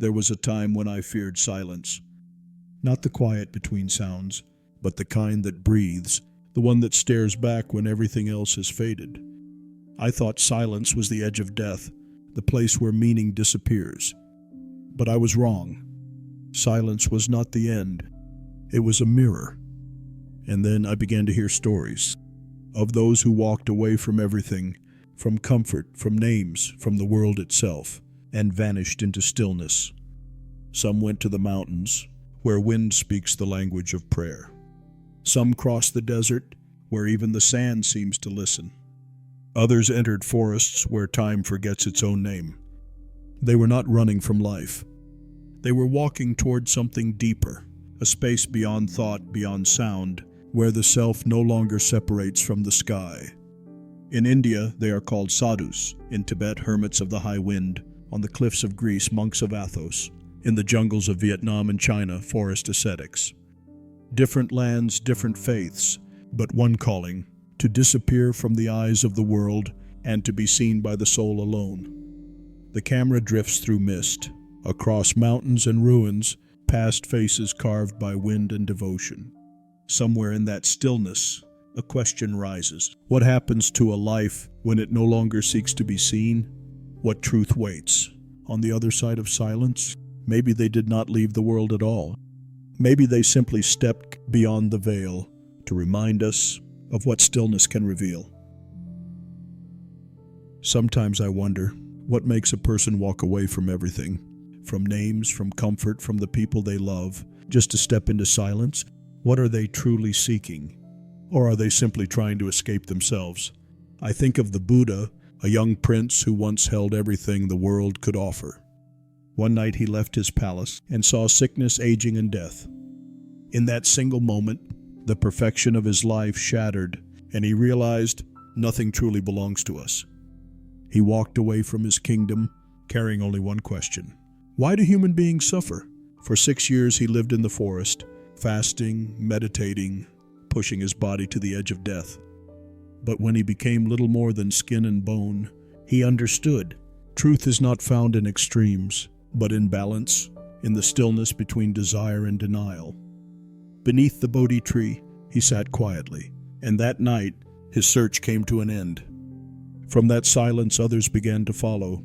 There was a time when I feared silence. Not the quiet between sounds, but the kind that breathes, the one that stares back when everything else has faded. I thought silence was the edge of death, the place where meaning disappears. But I was wrong. Silence was not the end. It was a mirror. And then I began to hear stories of those who walked away from everything, from comfort, from names, from the world itself, and vanished into stillness. Some went to the mountains, where wind speaks the language of prayer. Some crossed the desert, where even the sand seems to listen. Others entered forests where time forgets its own name. They were not running from life. They were walking toward something deeper, a space beyond thought, beyond sound, where the self no longer separates from the sky. In India, they are called Sadhus. In Tibet, hermits of the high wind. On the cliffs of Greece, monks of Athos. In the jungles of Vietnam and China, forest ascetics. Different lands, different faiths, but one calling: to disappear from the eyes of the world and to be seen by the soul alone. The camera drifts through mist, across mountains and ruins, past faces carved by wind and devotion. Somewhere in that stillness, a question rises. What happens to a life when it no longer seeks to be seen? What truth waits? On the other side of silence? Maybe they did not leave the world at all. Maybe they simply stepped beyond the veil to remind us of what stillness can reveal. Sometimes I wonder, what makes a person walk away from everything? From names, from comfort, from the people they love, just to step into silence? What are they truly seeking? Or are they simply trying to escape themselves? I think of the Buddha, a young prince who once held everything the world could offer. One night he left his palace and saw sickness, aging, and death. In that single moment, the perfection of his life shattered, and he realized nothing truly belongs to us. He walked away from his kingdom, carrying only one question: why do human beings suffer? For 6 years he lived in the forest, fasting, meditating, pushing his body to the edge of death. But when he became little more than skin and bone, he understood truth is not found in extremes, but in balance, in the stillness between desire and denial. Beneath the Bodhi tree, he sat quietly, and that night his search came to an end. From that silence, others began to follow.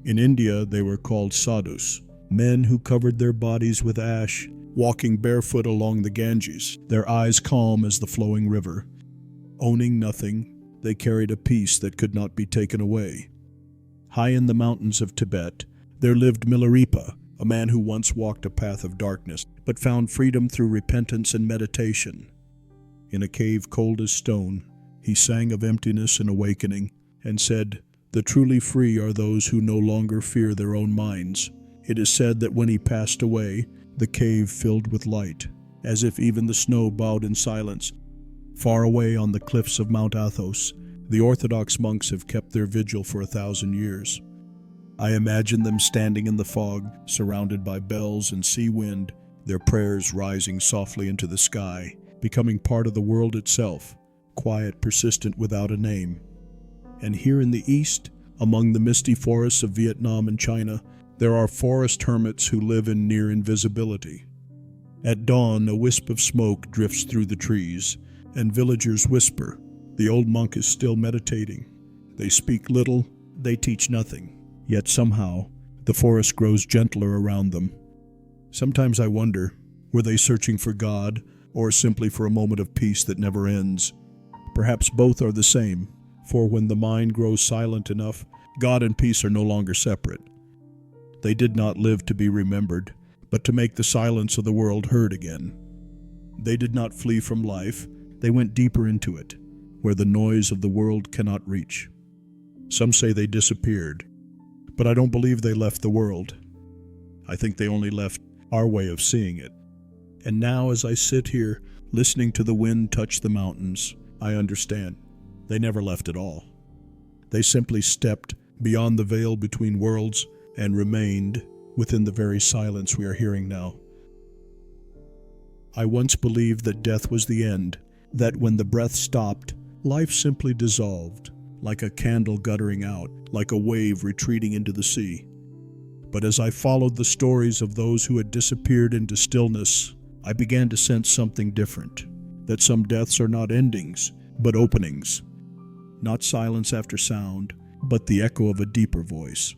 In India, they were called Sadhus, men who covered their bodies with ash, walking barefoot along the Ganges, their eyes calm as the flowing river. Owning nothing, they carried a peace that could not be taken away. High in the mountains of Tibet, there lived Milarepa, a man who once walked a path of darkness, but found freedom through repentance and meditation. In a cave cold as stone, he sang of emptiness and awakening, and said, "The truly free are those who no longer fear their own minds." It is said that when he passed away, the cave filled with light, as if even the snow bowed in silence. Far away on the cliffs of Mount Athos, the Orthodox monks have kept their vigil for 1,000 years. I imagine them standing in the fog, surrounded by bells and sea wind, their prayers rising softly into the sky, becoming part of the world itself, quiet, persistent, without a name. And here in the east, among the misty forests of Vietnam and China, there are forest hermits who live in near invisibility. At dawn, a wisp of smoke drifts through the trees, and villagers whisper. The old monk is still meditating. They speak little, they teach nothing. Yet somehow, the forest grows gentler around them. Sometimes I wonder, were they searching for God, or simply for a moment of peace that never ends? Perhaps both are the same, for when the mind grows silent enough, God and peace are no longer separate. They did not live to be remembered, but to make the silence of the world heard again. They did not flee from life, they went deeper into it, where the noise of the world cannot reach. Some say they disappeared, but I don't believe they left the world. I think they only left our way of seeing it. And now as I sit here, listening to the wind touch the mountains, I understand. They never left at all. They simply stepped beyond the veil between worlds and remained within the very silence we are hearing now. I once believed that death was the end, that when the breath stopped, life simply dissolved, like a candle guttering out, like a wave retreating into the sea. But as I followed the stories of those who had disappeared into stillness, I began to sense something different, that some deaths are not endings, but openings. Not silence after sound, but the echo of a deeper voice.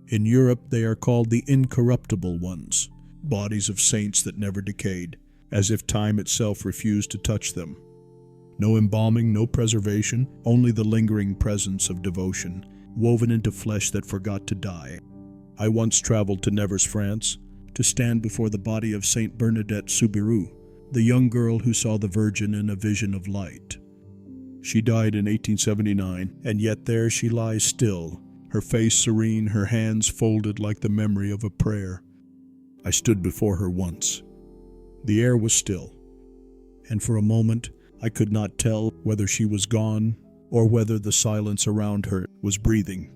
In Europe, they are called the incorruptible ones, bodies of saints that never decayed, as if time itself refused to touch them. No embalming, no preservation, only the lingering presence of devotion, woven into flesh that forgot to die. I once traveled to Nevers, France, to stand before the body of Saint Bernadette Soubirous, the young girl who saw the Virgin in a vision of light. She died in 1879, and yet there she lies still, her face serene, her hands folded like the memory of a prayer. I stood before her once. The air was still, and for a moment I could not tell whether she was gone or whether the silence around her was breathing.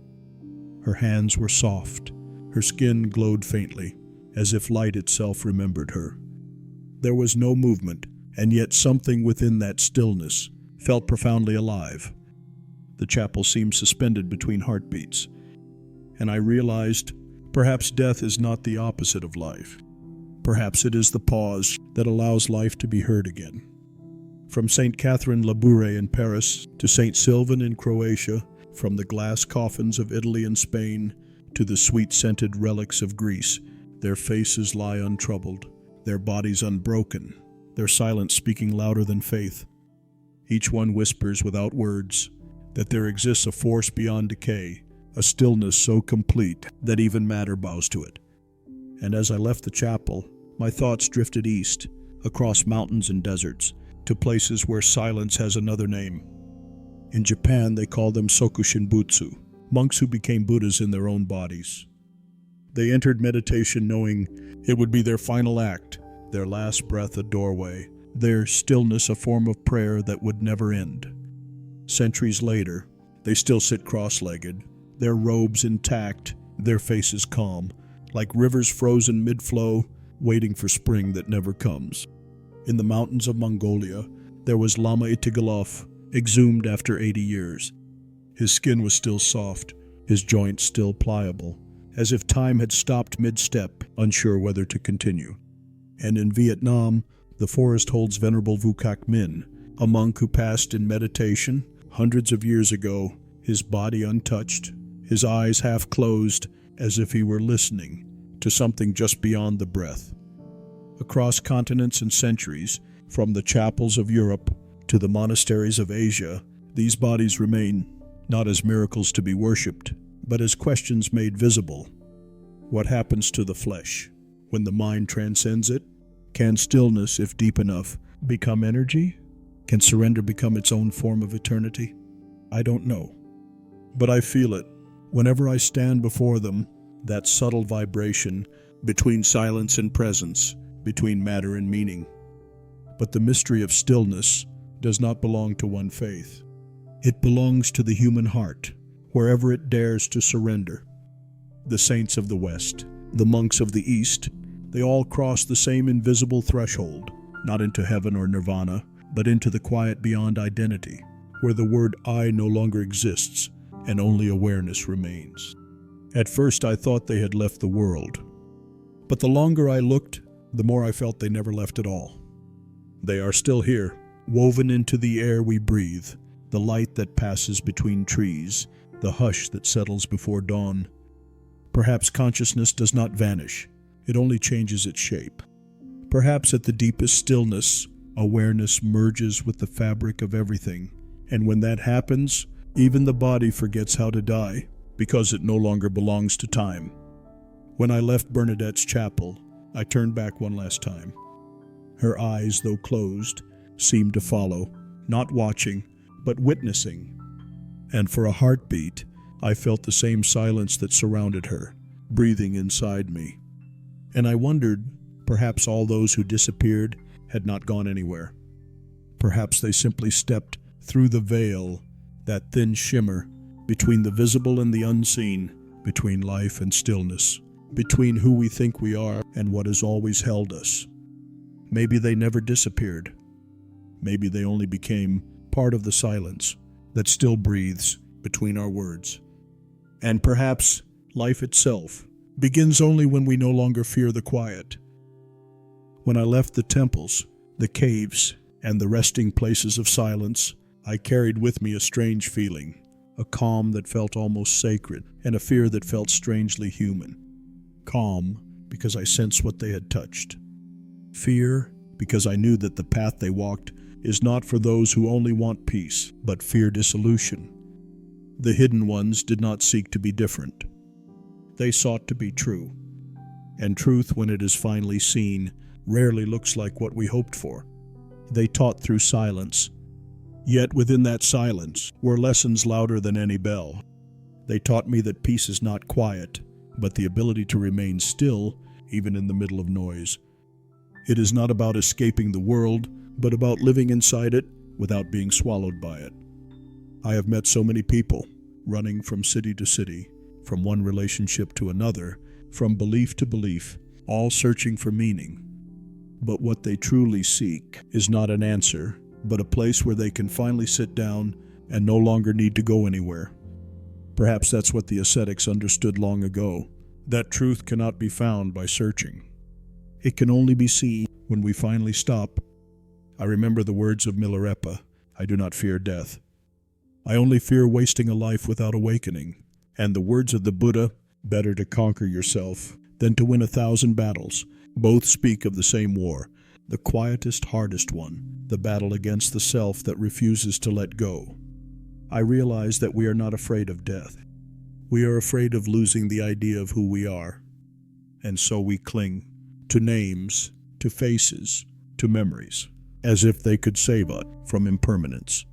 Her hands were soft, her skin glowed faintly, as if light itself remembered her. There was no movement, and yet something within that stillness felt profoundly alive. The chapel seemed suspended between heartbeats, and I realized perhaps death is not the opposite of life. Perhaps it is the pause that allows life to be heard again. From St. Catherine Labouré in Paris to St. Sylvan in Croatia, from the glass coffins of Italy and Spain to the sweet-scented relics of Greece, their faces lie untroubled, their bodies unbroken, their silence speaking louder than faith. Each one whispers without words that there exists a force beyond decay, a stillness so complete that even matter bows to it. And as I left the chapel, my thoughts drifted east, across mountains and deserts, to places where silence has another name. In Japan, they call them Sokushinbutsu, monks who became Buddhas in their own bodies. They entered meditation knowing it would be their final act, their last breath a doorway, their stillness a form of prayer that would never end. Centuries later, they still sit cross-legged, their robes intact, their faces calm, like rivers frozen mid-flow, waiting for spring that never comes. In the mountains of Mongolia, there was Lama Itigilov, exhumed after 80 years. His skin was still soft, his joints still pliable, as if time had stopped mid-step, unsure whether to continue. And in Vietnam, the forest holds Venerable Vu Cac Minh, a monk who passed in meditation hundreds of years ago, his body untouched, his eyes half closed, as if he were listening to something just beyond the breath. Across continents and centuries, from the chapels of Europe to the monasteries of Asia, these bodies remain, not as miracles to be worshipped, but as questions made visible. What happens to the flesh when the mind transcends it? Can stillness, if deep enough, become energy? Can surrender become its own form of eternity? I don't know, but I feel it. Whenever I stand before them, that subtle vibration between silence and presence, between matter and meaning. But the mystery of stillness does not belong to one faith. It belongs to the human heart, wherever it dares to surrender. The saints of the West, the monks of the East, they all cross the same invisible threshold, not into heaven or nirvana, but into the quiet beyond identity, where the word I no longer exists and only awareness remains. At first I thought they had left the world, but the longer I looked, the more I felt they never left at all. They are still here, woven into the air we breathe, the light that passes between trees, the hush that settles before dawn. Perhaps consciousness does not vanish, it only changes its shape. Perhaps at the deepest stillness, awareness merges with the fabric of everything, and when that happens, even the body forgets how to die, because it no longer belongs to time. When I left Bernadette's chapel, I turned back one last time. Her eyes, though closed, seemed to follow, not watching, but witnessing. And for a heartbeat, I felt the same silence that surrounded her, breathing inside me. And I wondered, perhaps all those who disappeared had not gone anywhere. Perhaps they simply stepped through the veil, that thin shimmer, between the visible and the unseen, between life and stillness, between who we think we are and what has always held us. Maybe they never disappeared. Maybe they only became part of the silence that still breathes between our words. And perhaps life itself begins only when we no longer fear the quiet. When I left the temples, the caves, and the resting places of silence, I carried with me a strange feeling, a calm that felt almost sacred, and a fear that felt strangely human. Calm, because I sensed what they had touched. Fear, because I knew that the path they walked is not for those who only want peace, but fear dissolution. The hidden ones did not seek to be different. They sought to be true. And truth, when it is finally seen, rarely looks like what we hoped for. They taught through silence. Yet within that silence were lessons louder than any bell. They taught me that peace is not quiet, but the ability to remain still, even in the middle of noise. It is not about escaping the world, but about living inside it without being swallowed by it. I have met so many people, running from city to city, from one relationship to another, from belief to belief, all searching for meaning. But what they truly seek is not an answer, but a place where they can finally sit down and no longer need to go anywhere. Perhaps that's what the ascetics understood long ago, that truth cannot be found by searching. It can only be seen when we finally stop. I remember the words of Milarepa, "I do not fear death. I only fear wasting a life without awakening." And the words of the Buddha, "Better to conquer yourself than to win 1,000 battles." Both speak of the same war, the quietest, hardest one, the battle against the self that refuses to let go. I realize that we are not afraid of death. We are afraid of losing the idea of who we are. And so we cling to names, to faces, to memories, as if they could save us from impermanence.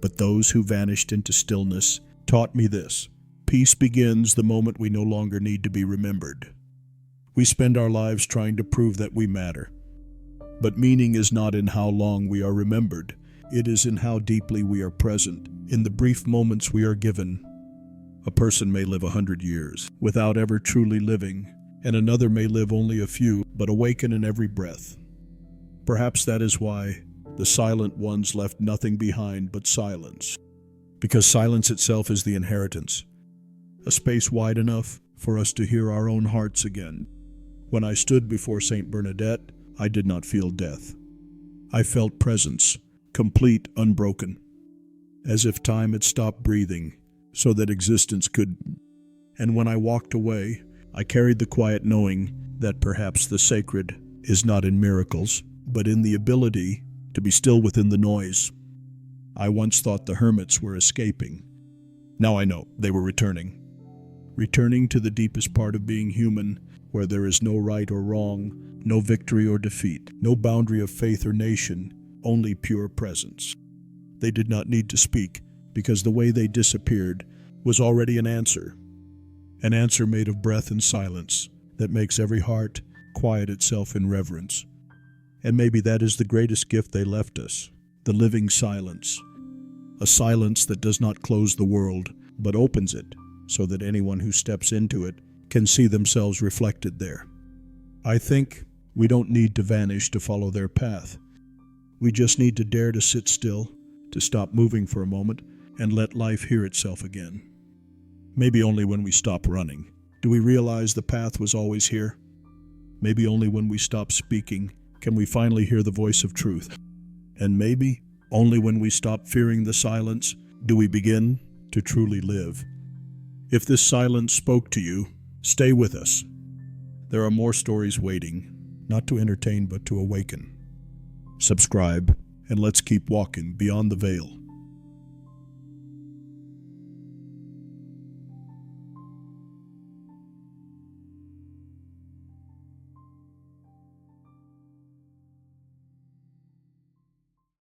But those who vanished into stillness taught me this: peace begins the moment we no longer need to be remembered. We spend our lives trying to prove that we matter. But meaning is not in how long we are remembered. It is in how deeply we are present, in the brief moments we are given. A person may live 100 years without ever truly living, and another may live only a few, but awaken in every breath. Perhaps that is why the silent ones left nothing behind but silence. Because silence itself is the inheritance, a space wide enough for us to hear our own hearts again. When I stood before Saint Bernadette, I did not feel death. I felt presence, complete, unbroken, as if time had stopped breathing so that existence could. And when I walked away, I carried the quiet knowing that perhaps the sacred is not in miracles, but in the ability to be still within the noise. I once thought the hermits were escaping. Now I know they were returning. Returning to the deepest part of being human, where there is no right or wrong, no victory or defeat, no boundary of faith or nation, only pure presence. They did not need to speak, because the way they disappeared was already an answer made of breath and silence that makes every heart quiet itself in reverence. And maybe that is the greatest gift they left us, the living silence, a silence that does not close the world, but opens it, so that anyone who steps into it can see themselves reflected there. I think we don't need to vanish to follow their path. We just need to dare to sit still, to stop moving for a moment, and let life hear itself again. Maybe only when we stop running do we realize the path was always here. Maybe only when we stop speaking can we finally hear the voice of truth. And maybe only when we stop fearing the silence do we begin to truly live. If this silence spoke to you, stay with us. There are more stories waiting, not to entertain but to awaken. Subscribe, and let's keep walking beyond the veil.